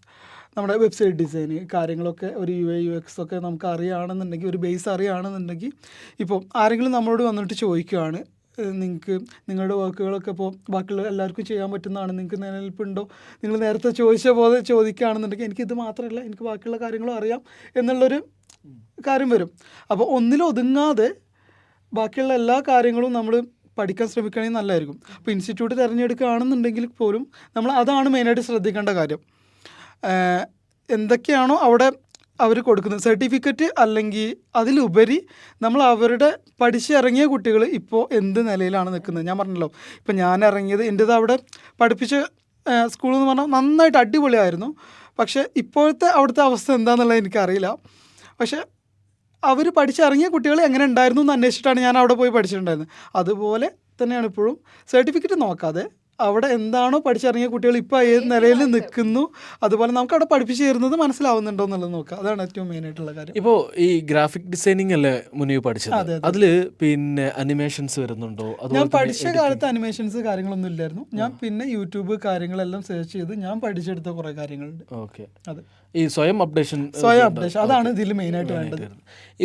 നമ്മുടെ വെബ്സൈറ്റ് ഡിസൈന് കാര്യങ്ങളൊക്കെ ഒരു UI UX ഒക്കെ നമുക്ക് അറിയുകയാണെന്നുണ്ടെങ്കിൽ, ഒരു ബേസ് അറിയുകയാണെന്നുണ്ടെങ്കിൽ, ഇപ്പോൾ ആരെങ്കിലും നമ്മളോട് വന്നിട്ട് ചോദിക്കുകയാണ് നിങ്ങൾക്ക് നിങ്ങളുടെ വർക്കുകളൊക്കെ ഇപ്പോൾ ബാക്കിയുള്ള എല്ലാവർക്കും ചെയ്യാൻ പറ്റുന്നതാണ്, നിങ്ങൾക്ക് നിലനിൽപ്പുണ്ടോ, നിങ്ങൾ നേരത്തെ ചോദിച്ച പോലെ ചോദിക്കുകയാണെന്നുണ്ടെങ്കിൽ എനിക്കിത് മാത്രമല്ല എനിക്ക് ബാക്കിയുള്ള കാര്യങ്ങളും അറിയാം എന്നുള്ളൊരു കാര്യം വരും. അപ്പോൾ ഒന്നിലൊതുങ്ങാതെ ബാക്കിയുള്ള എല്ലാ കാര്യങ്ങളും നമ്മൾ പഠിക്കാൻ ശ്രമിക്കുകയാണെങ്കിൽ നല്ലതായിരിക്കും. അപ്പോൾ ഇൻസ്റ്റിറ്റ്യൂട്ട് തിരഞ്ഞെടുക്കുകയാണെന്നുണ്ടെങ്കിൽ പോലും നമ്മൾ അതാണ് മെയിനായിട്ട് ശ്രദ്ധിക്കേണ്ട കാര്യം. എന്തൊക്കെയാണോ അവിടെ അവർ കൊടുക്കുന്നത് സർട്ടിഫിക്കറ്റ്, അല്ലെങ്കിൽ അതിലുപരി നമ്മൾ അവരുടെ പഠിച്ചിറങ്ങിയ കുട്ടികൾ ഇപ്പോൾ എന്ത് നിലയിലാണ് നിൽക്കുന്നത്. ഞാൻ പറഞ്ഞല്ലോ, ഇപ്പം ഞാൻ ഇറങ്ങിയത് എൻ്റേത് അവിടെ പഠിപ്പിച്ച സ്കൂൾ എന്ന് പറഞ്ഞാൽ നന്നായിട്ട് അടിപൊളിയായിരുന്നു. പക്ഷേ ഇപ്പോഴത്തെ അവിടുത്തെ അവസ്ഥ എന്താണെന്നുള്ളത് എനിക്കറിയില്ല. പക്ഷേ അവർ പഠിച്ചിറങ്ങിയ കുട്ടികൾ എങ്ങനെ ഉണ്ടായിരുന്നു എന്ന് അന്വേഷിച്ചിട്ടാണ് ഞാൻ അവിടെ പോയി പഠിച്ചിട്ടുണ്ടായിരുന്നത്. അതുപോലെ തന്നെയാണ് ഇപ്പോഴും. സർട്ടിഫിക്കറ്റ് നോക്കാതെ അവിടെ എന്താണോ പഠിച്ചിറങ്ങിയ കുട്ടികൾ ഇപ്പോൾ ഏത് നിലയിൽ നിൽക്കുന്നു, അതുപോലെ നമുക്ക് അവിടെ പഠിപ്പിച്ചു തരുന്നത് മനസ്സിലാവുന്നുണ്ടോ എന്നുള്ളത് നോക്കുക. അതാണ് ഏറ്റവും മെയിനായിട്ടുള്ള കാര്യം. ഇപ്പോൾ ഈ ഗ്രാഫിക് ഡിസൈനിങ് അല്ലേ മുനീബ് പഠിച്ചത്? അതിൽ പിന്നെ അനിമേഷൻസ് വരുന്നുണ്ടോ? ഞാൻ പഠിച്ച കാലത്ത് അനിമേഷൻസ് കാര്യങ്ങളൊന്നും ഇല്ലായിരുന്നു. ഞാൻ പിന്നെ യൂട്യൂബ് കാര്യങ്ങളെല്ലാം സെർച്ച് ചെയ്ത് ഞാൻ പഠിച്ചെടുത്ത കുറേ കാര്യങ്ങളുണ്ട്. ഓക്കെ. അതെ, ഈ സ്വയം അപ്ഡേഷൻ അതാണ് ഇതിൽ മെയിനായിട്ട് വേണ്ടത്.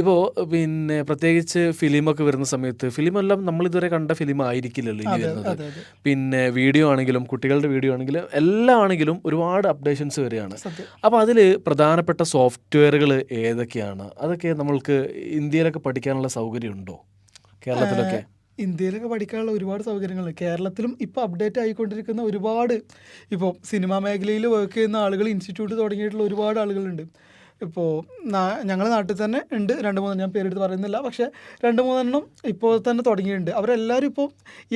ഇപ്പോൾ പിന്നെ പ്രത്യേകിച്ച് ഫിലിമൊക്കെ വരുന്ന സമയത്ത്, ഫിലിമെല്ലാം നമ്മളിതുവരെ കണ്ട ഫിലിം ആയിരിക്കില്ലല്ലോ ഇനി വരുന്നത്. പിന്നെ വീഡിയോ ആണെങ്കിലും കുട്ടികളുടെ വീഡിയോ ആണെങ്കിലും എല്ലാം ആണെങ്കിലും ഒരുപാട് അപ്ഡേഷൻസ് വരികയാണ്. അപ്പോൾ അതിൽ പ്രധാനപ്പെട്ട സോഫ്റ്റ്വെയറുകൾ ഏതൊക്കെയാണ്? അതൊക്കെ നമ്മൾക്ക് ഇന്ത്യയിലൊക്കെ പഠിക്കാനുള്ള സൗകര്യം ഉണ്ടോ? കേരളത്തിലൊക്കെ ഇന്ത്യയിലൊക്കെ പഠിക്കാനുള്ള ഒരുപാട് സൗകര്യങ്ങളുണ്ട്. കേരളത്തിലും ഇപ്പോൾ അപ്ഡേറ്റ് ആയിക്കൊണ്ടിരിക്കുന്ന ഒരുപാട്, ഇപ്പോൾ സിനിമാ മേഖലയിൽ വർക്ക് ചെയ്യുന്ന ആളുകൾ ഇൻസ്റ്റിറ്റ്യൂട്ട് തുടങ്ങിയിട്ടുള്ള ഒരുപാട് ആളുകളുണ്ട്. ഇപ്പോൾ ഞങ്ങളുടെ നാട്ടിൽ തന്നെ ഉണ്ട് 2-3, ഞാൻ പേരെടുത്ത് പറയുന്നില്ല, പക്ഷേ 2-3 ഇപ്പോൾ തന്നെ തുടങ്ങിയിട്ടുണ്ട്. അവരെല്ലാവരും ഇപ്പോൾ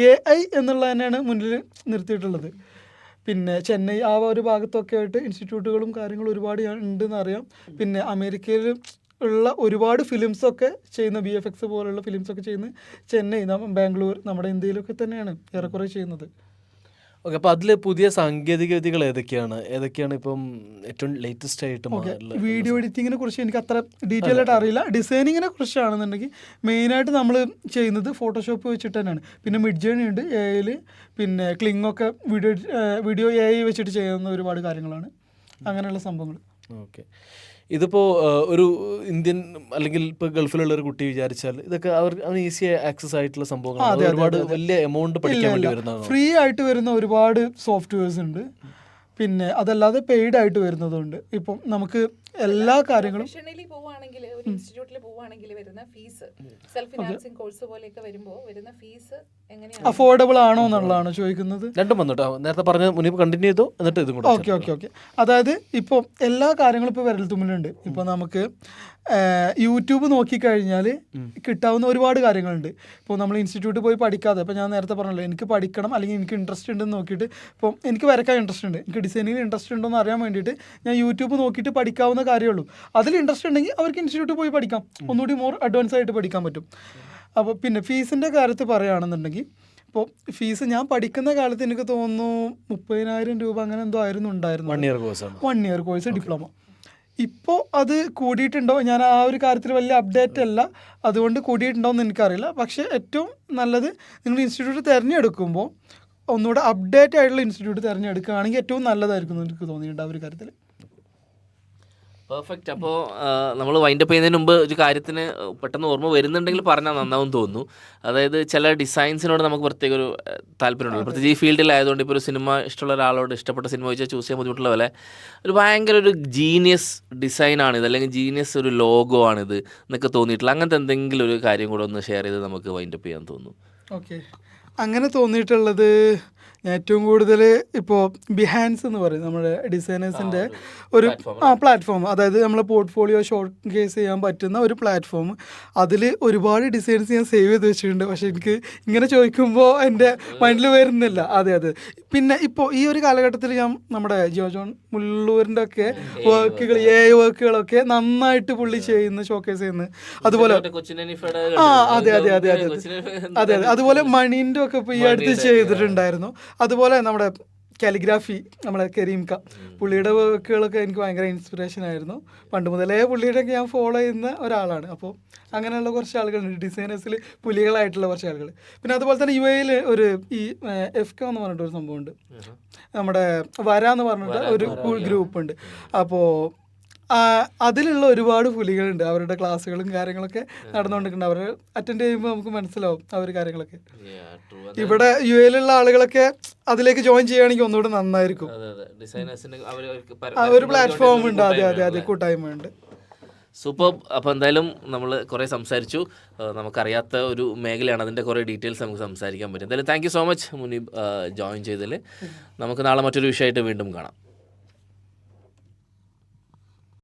AI എന്നുള്ളത് തന്നെയാണ് മുന്നിൽ നിർത്തിയിട്ടുള്ളത്. പിന്നെ ചെന്നൈ ആ ഒരു ഭാഗത്തൊക്കെ ആയിട്ട് ഇൻസ്റ്റിറ്റ്യൂട്ടുകളും കാര്യങ്ങളും ഒരുപാട് ഉണ്ടെന്ന് അറിയാം. പിന്നെ അമേരിക്കയിൽ ഉള്ള ഒരുപാട് ഫിലിംസൊക്കെ ചെയ്യുന്ന VFX പോലുള്ള ഫിലിംസൊക്കെ ചെയ്യുന്ന ചെന്നൈ, ബാംഗ്ലൂർ, നമ്മുടെ ഇന്ത്യയിലൊക്കെ തന്നെയാണ് ഏറെക്കുറെ ചെയ്യുന്നത്. ഓക്കെ. അപ്പോൾ അതിൽ പുതിയ സാങ്കേതിക വിദ്യകൾ ഏതൊക്കെയാണ് ഇപ്പം ഏറ്റവും ലേറ്റസ്റ്റ് ആയിട്ട്? വീഡിയോ എഡിറ്റിങ്ങിനെ കുറിച്ച് എനിക്ക് അത്ര ഡീറ്റെയിൽ ആയിട്ട് അറിയില്ല. ഡിസൈനിങ്ങിനെ കുറിച്ചാണെന്നുണ്ടെങ്കിൽ മെയിനായിട്ട് നമ്മൾ ചെയ്യുന്നത് ഫോട്ടോഷോപ്പ് വെച്ചിട്ട് തന്നെയാണ്. പിന്നെ മിഡ്ജേണി ഉണ്ട് AI, പിന്നെ ക്ലിങ്ങൊക്കെ വീഡിയോ AI വെച്ചിട്ട് ചെയ്യുന്ന ഒരുപാട് കാര്യങ്ങളാണ്, അങ്ങനെയുള്ള സംഭവങ്ങൾ. ഓക്കെ. ഇതിപ്പോൾ ഒരു ഇന്ത്യൻ അല്ലെങ്കിൽ ഇപ്പോൾ ഗൾഫിലുള്ള ഒരു കുട്ടി വിചാരിച്ചാൽ ഇതൊക്കെ അവന് ഈസി ആക്സസ് ആയിട്ടുള്ള സംഭവങ്ങളാണ്. ഒരുപാട് വലിയ എമൗണ്ട് പഠിക്കാൻ വേണ്ടി വരുന്നതാണ്. ഫ്രീ ആയിട്ട് വരുന്ന ഒരുപാട് സോഫ്റ്റ്വെയർസ് ഉണ്ട്. പിന്നെ അതല്ലാതെ പെയ്ഡ് ആയിട്ട് വരുന്നതുണ്ട്. ഇപ്പം നമുക്ക് എല്ലാ കാര്യങ്ങളും പോവുകയാണെങ്കിൽ ഒരു ഇൻസ്റ്റിറ്റ്യൂട്ടിൽ പോവുകയാണെങ്കിൽ വരുന്ന ഫീസ്, സെൽഫ് ഫിനാൻസിങ് കോഴ്സ് പോലെയൊക്കെ വരുമ്പോൾ വരുന്ന ഫീസ് എങ്ങനെയാണ്, അഫോർഡബിൾ ആണോ എന്നുള്ളതാണ് ചോദിക്കുന്നത്. രണ്ടും വന്നിട്ടോ നേരത്തെ പറഞ്ഞ മുന്നേ കണ്ടിന്യൂ ചെയ്തു, എന്നിട്ട് ഇതും കൂടെ. ഓക്കെ. അതായത് ഇപ്പോൾ എല്ലാ കാര്യങ്ങളും ഇപ്പോൾ വിരൽ തുമ്പിലുണ്ട്. ഇപ്പോൾ നമുക്ക് യൂട്യൂബ് നോക്കിക്കഴിഞ്ഞാൽ കിട്ടാവുന്ന ഒരുപാട് കാര്യങ്ങളുണ്ട്. ഇപ്പോൾ നമ്മൾ ഇൻസ്റ്റിറ്റ്യൂട്ടിൽ പോയി പഠിക്കാതെ, ഇപ്പോൾ ഞാൻ നേരത്തെ പറഞ്ഞല്ലോ എനിക്ക് പഠിക്കണം അല്ലെങ്കിൽ എനിക്ക് ഇൻട്രസ്റ്റ് ഉണ്ടെന്ന് നോക്കിയിട്ട്, ഇപ്പോൾ എനിക്ക് വരയ്ക്കാൻ ഇൻട്രസ്റ്റ് ഉണ്ട്, എനിക്ക് ഡിസൈനിങ്ങിൽ ഇൻട്രസ്റ്റ് ഉണ്ടോ എന്ന് അറിയാൻ വേണ്ടിയിട്ട് ഞാൻ യൂട്യൂബ് നോക്കിയിട്ട് പഠിക്കാവുന്ന കാര്യമുള്ളൂ. അതിൽ ഇൻട്രസ്റ്റ് ഉണ്ടെങ്കിൽ അവർക്ക് ഇൻസ്റ്റിറ്റ്യൂട്ടിൽ പോയി പഠിക്കാം, ഒന്നുകൂടി മോർ അഡ്വാൻസ് ആയിട്ട് പഠിക്കാൻ പറ്റും. അപ്പോൾ പിന്നെ ഫീസിൻ്റെ കാര്യത്തിൽ പറയുകയാണെന്നുണ്ടെങ്കിൽ, ഇപ്പോൾ ഫീസ് ഞാൻ പഠിക്കുന്ന കാലത്ത് എനിക്ക് തോന്നുന്നു 30,000 രൂപ അങ്ങനെ എന്തോ ആയിരുന്നു ഉണ്ടായിരുന്നു. 1 ഇയർ കോഴ്സ് ഡിപ്ലോമ. ഇപ്പോൾ അത് കൂടിയിട്ടുണ്ടോ, ഞാൻ ആ ഒരു കാര്യത്തിൽ വലിയ അപ്ഡേറ്റ് അല്ല, അതുകൊണ്ട് കൂടിയിട്ടുണ്ടോ എന്ന് എനിക്കറിയില്ല. പക്ഷേ ഏറ്റവും നല്ലത് നിങ്ങൾ ഇൻസ്റ്റിറ്റ്യൂട്ട് തിരഞ്ഞെടുക്കുമ്പോൾ ഒന്നുകൂടെ അപ്ഡേറ്റ് ആയിട്ടുള്ള ഇൻസ്റ്റിറ്റ്യൂട്ട് തിരഞ്ഞെടുക്കുകയാണെങ്കിൽ ഏറ്റവും നല്ലതായിരിക്കും എന്ന് എനിക്ക് തോന്നിയിട്ടുണ്ട് ആ ഒരു കാര്യത്തിൽ. പെർഫെക്റ്റ്. അപ്പോൾ നമ്മൾ വൈൻഡപ്പ് ചെയ്യുന്നതിന് മുമ്പ് ഒരു കാര്യത്തിന് പെട്ടെന്ന് ഓർമ്മ വരുന്നുണ്ടെങ്കിൽ പറഞ്ഞാൽ നന്നാവും തോന്നുന്നു. അതായത് ചില ഡിസൈൻസിനോട് നമുക്ക് പ്രത്യേക ഒരു താല്പര്യമുണ്ടല്ലോ, പ്രത്യേകിച്ച് ഈ ഫീൽഡിലായതുകൊണ്ട്. ഇപ്പോൾ ഒരു സിനിമ ഇഷ്ടമുള്ള ഒരാളോട് ഇഷ്ടപ്പെട്ട സിനിമ വെച്ചാൽ ചൂസ് ചെയ്യാൻ ബുദ്ധിമുട്ടുള്ള പോലെ ഒരു ഭയങ്കര ഒരു ജീനിയസ് ഡിസൈനാണിത്, അല്ലെങ്കിൽ ജീനിയസ് ഒരു ലോഗോ ആണിത് എന്നൊക്കെ തോന്നിയിട്ടുള്ള അങ്ങനത്തെ എന്തെങ്കിലും ഒരു കാര്യം കൂടെ ഒന്ന് ഷെയർ ചെയ്ത് നമുക്ക് വൈൻഡപ്പ് ചെയ്യാൻ തോന്നുന്നു. ഓക്കെ, അങ്ങനെ തോന്നിയിട്ടുള്ളത് ഏറ്റവും കൂടുതൽ ഇപ്പോൾ ബിഹാൻസ് എന്ന് പറയും നമ്മുടെ ഡിസൈനേഴ്സിൻ്റെ ഒരു പ്ലാറ്റ്ഫോം, അതായത് നമ്മളെ പോർട്ട്ഫോളിയോ ഷോർട്ട് കേസ് ചെയ്യാൻ പറ്റുന്ന ഒരു പ്ലാറ്റ്ഫോം. അതിൽ ഒരുപാട് ഡിസൈൻസ് ഞാൻ സേവ് ചെയ്ത് വെച്ചിട്ടുണ്ട്, പക്ഷെ എനിക്ക് ഇങ്ങനെ ചോദിക്കുമ്പോൾ എൻ്റെ മൈൻഡിൽ വരുന്നില്ല. അതെ അതെ. പിന്നെ ഇപ്പോൾ ഈ ഒരു കാലഘട്ടത്തിൽ ഞാൻ നമ്മുടെ ജോൺ മുള്ളൂരിൻ്റെ ഒക്കെ വർക്കുകൾ, വർക്കുകളൊക്കെ നന്നായിട്ട് പുള്ളി ചെയ്യുന്നു, ഷോക്കേസ് ചെയ്യുന്നു. അതുപോലെ അതെ അതെ അതെ അതെ അതെ അതെ. അതുപോലെ മണീൻ്റെ ഒക്കെ ഇപ്പോൾ ഈ അടുത്ത് ചെയ്തിട്ടുണ്ടായിരുന്നു. അതുപോലെ നമ്മുടെ കാലിഗ്രാഫി, നമ്മുടെ കരീംക, പുള്ളിയുടെ വർക്കുകളൊക്കെ എനിക്ക് ഭയങ്കര ഇൻസ്പിറേഷൻ ആയിരുന്നു. പണ്ട് മുതലേ പുള്ളിയുടെയൊക്കെ ഞാൻ ഫോളോ ചെയ്യുന്ന ഒരാളാണ്. അപ്പോൾ അങ്ങനെയുള്ള കുറച്ച് ആളുകളുണ്ട് ഡിസൈനേഴ്സിൽ പുലികളായിട്ടുള്ള കുറച്ച് ആളുകൾ. പിന്നെ അതുപോലെ തന്നെ UAE ഒരു ഈ FK എന്ന് പറഞ്ഞിട്ടൊരു സംഭവമുണ്ട്, നമ്മുടെ വര എന്ന് പറഞ്ഞിട്ട് ഒരു ഗ്രൂപ്പുണ്ട്. അപ്പോൾ അതിലുള്ള ഒരുപാട് പുലികളുണ്ട്. അവരുടെ ക്ലാസ്സുകളും കാര്യങ്ങളൊക്കെ നടന്നുകൊണ്ടിരിക്കുന്നുണ്ട്. അവർ അറ്റൻഡ് ചെയ്യുമ്പോൾ നമുക്ക് മനസ്സിലാവും ആ ഒരു കാര്യങ്ങളൊക്കെ. ഇവിടെ UAE ആളുകളൊക്കെ അതിലേക്ക് ജോയിൻ ചെയ്യുകയാണെങ്കിൽ ഒന്നുകൂടെ നന്നായിരിക്കും. ഒരു പ്ലാറ്റ്ഫോം ഉണ്ട്. അതെ അതെ അതെ, കൂട്ടായ്മ ഉണ്ട്. സൂപ്പർ. അപ്പോൾ എന്തായാലും നമ്മൾ കുറേ സംസാരിച്ചു. നമുക്കറിയാത്ത ഒരു മേഖലയാണ്, അതിൻ്റെ കുറേ ഡീറ്റെയിൽസ് നമുക്ക് സംസാരിക്കാൻ പറ്റും. എന്തായാലും thank you so much Muneeb join ചെയ്തതിൽ. നമുക്ക് നാളെ മറ്റൊരു വിഷയമായിട്ട് വീണ്ടും കാണാം.